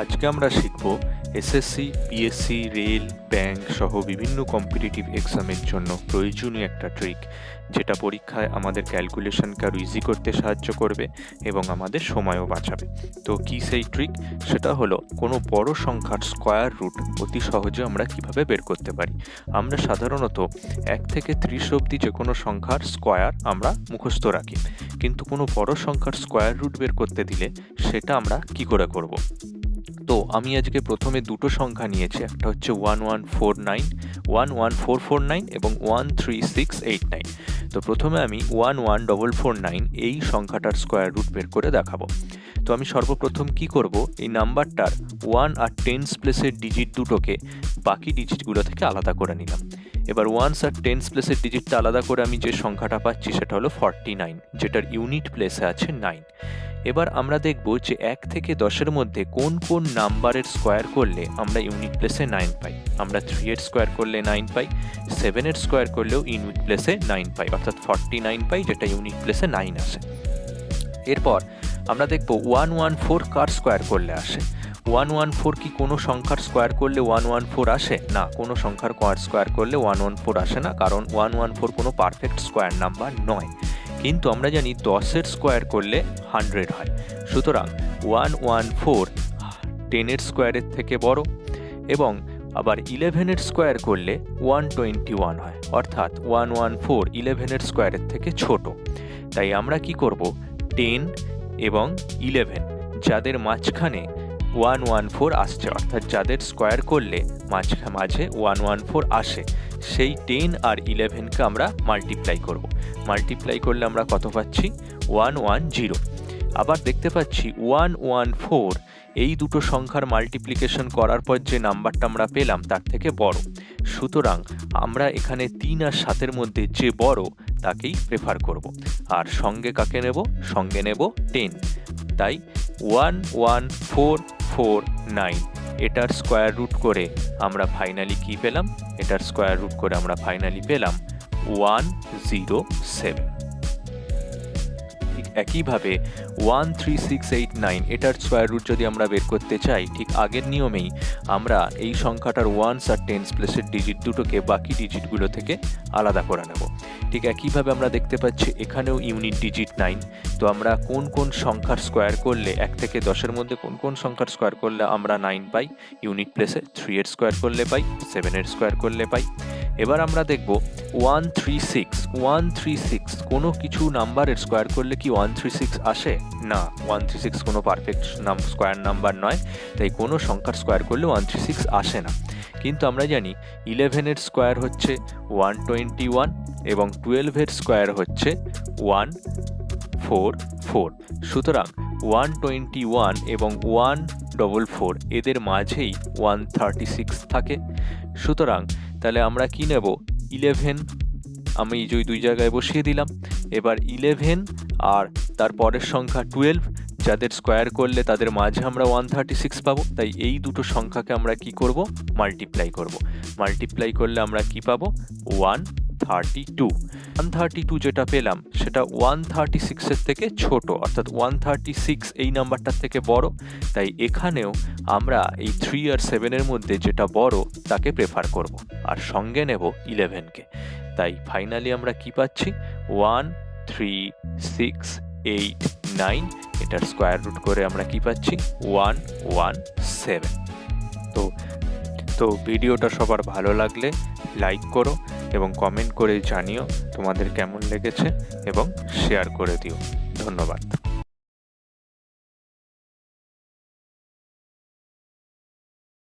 আজকে আমরা শিখব এসএসসি, পিএসসি, রেল, ব্যাংক সহ বিভিন্ন কম্পিটিটিভ এক্সামের জন্য প্রয়োজনীয় একটা ট্রিক, যেটা পরীক্ষায় আমাদের ক্যালকুলেশনকে আরও ইজি করতে সাহায্য করবে এবং আমাদের সময়ও বাঁচাবে। তো কি সেই ট্রিক? সেটা হলো কোনো বড় সংখ্যার স্কোয়ার রুট অতি সহজে আমরা কিভাবে বের করতে পারি। আমরা সাধারণত 1 থেকে 30 অবধি যে কোনো সংখ্যার স্কোয়ার আমরা মুখস্থ রাখি, কিন্তু কোনো বড় সংখ্যার স্কোয়ার রুট বের করতে দিলে সেটা আমরা কি করে করব। তো আমি আজকে প্রথমে দুটো সংখ্যা নিয়েছি, একটা হচ্ছে 11449 এবং 13689। তো প্রথমে আমি 11449 এই সংখ্যাটার স্কোয়ার রুট বের করে দেখাবো। তো আমি সর্বপ্রথম কি করব, এই নাম্বারটার 1 আর 10s প্লেসের ডিজিট দুটোকে বাকি ডিজিটগুলো থেকে আলাদা করে নিলাম। এবার 1s আর 10s প্লেসের ডিজিটটা আলাদা করে আমি যে সংখ্যাটা পাচ্ছি সেটা হলো 49, যেটার ইউনিট প্লেসে আছে 9। এবার আমরা দেখব যে 1 থেকে 10-এর মধ্যে কোন কোন নাম্বারের স্কোয়ার করলে আমরা ইউনিট প্লেসে 9 পাই। আমরা 3-এর স্কোয়ার করলে 9 পাই, 7-এর স্কোয়ার করলেও ইউনিট প্লেসে 9 পাই, অর্থাৎ 49 পাই, যেটা ইউনিট প্লেসে 9 আসে। এরপর আমরা দেখব 114 কার স্কোয়ার করলে আসে। 114 কি কোনো সংখ্যার স্কোয়ার করলে 114 আসে? না, কোনো সংখ্যার স্কোয়ার করলে 114 আসে না, কারণ 114 কোনো পারফেক্ট স্কোয়ার নাম্বার নয়। কিন্তু আমরা জানি 10-এর স্কোয়ার করলে 100 হয়, সুতরাং 114 10-এর স্কোয়ারের থেকে বড়, এবং আবার 11-এর স্কোয়ার করলে 121 হয়, অর্থাৎ 114 11-এর স্কোয়ারের থেকে ছোট। তাই আমরা কি করব, 10 এবং 11 যাদের মাঝখানে 114 আসছে, অর্থাৎ যাদের স্কোয়ার করলে মাঝে 114 আসে, সেই 10 আর 11কে আমরা মাল্টিপ্লাই করব। মাল্টিপ্লাই করলে আমরা কত পাচ্ছি? 110। আবার দেখতে পাচ্ছি 114 এই দুটো সংখ্যার মাল্টিপ্লিকেশন করার পর যে নাম্বারটা আমরা পেলাম তার থেকে বড়, সুতরাং আমরা এখানে 3 আর 7-এর মধ্যে যে বড় তাকেই প্রেফার করব। আর সঙ্গে কাকে নেব? সঙ্গে নেব 10। তাই 11449 এটার স্কোয়ার রুট করে আমরা ফাইনালি কি পেলাম? এটার স্কোয়ার রুট করে আমরা ফাইনালি পেলাম 107। ঠিক একইভাবে 13689 এটার স্কোয়ার রুট যদি আমরা বের করতে চাই, ঠিক আগের নিয়মেই আমরা এই সংখ্যাটার 1s আর 10s প্লেসের ডিজিট দুটোকে বাকি ডিজিটগুলো থেকে আলাদা করে নেব। ঠিক একইভাবে আমরা দেখতে পাচ্ছি এখানেও ইউনিট ডিজিট 9। তো আমরা কোন কোন সংখ্যার স্কোয়ার করলে 1 থেকে 10-এর মধ্যে কোন কোন সংখ্যার স্কোয়ার করলে আমরা 9 পাই ইউনিট প্লেসে? 3-এর স্কোয়ার করলে পাই, 7-এর স্কোয়ার করলে পাই। এবার আমরা দেখব 136 কোনো কিছু নাম্বারের স্কোয়ার করলে কি 136 আসে? না, 136 কোনো পারফেক্ট স্কোয়ার নাম্বার নয়, তাই কোনো সংখ্যার স্কোয়ার করলে 136 আসে না। কিন্তু আমরা জানি 11-এর স্কোয়ার হচ্ছে 121 এবং 12-এর স্কোয়ার হচ্ছে 144, সুতরাং 121 এবং 144 এদের মাঝেই 136 থাকে। সুতরাং তাহলে আমরা কি নেব? 11 আমি দুই জায়গায় বসিয়ে দিলাম। এবার 11 আর তার পরের সংখ্যা 12 যাদের স্কোয়ার করলে তাদের মাঝে আমরা 136 পাবো। তাই এই দুটো সংখ্যাকে আমরা কি করব? মাল্টিপ্লাই করব। মাল্টিপ্লাই করলে আমরা কি পাবো? 132 যেটা পেলাম সেটা 136-এর থেকে ছোট, অর্থাৎ 136 এই নাম্বারটার থেকে বড়। তাই এখানেও আমরা এই 3 আর 7-এর মধ্যে যেটা বড় তাকে প্রেফার করব, আর সঙ্গে নেব 11কে। তাই ফাইনালি আমরা কি পাচ্ছি? 13689 এটার স্কোয়ার রুট করে আমরা কি পাচ্ছি? 117। তো ভিডিওটা সবার ভালো লাগলে লাইক করো এবং কমেন্ট করে জানিও তোমাদের কেমন লেগেছে, এবং শেয়ার করে দিও। ধন্যবাদ।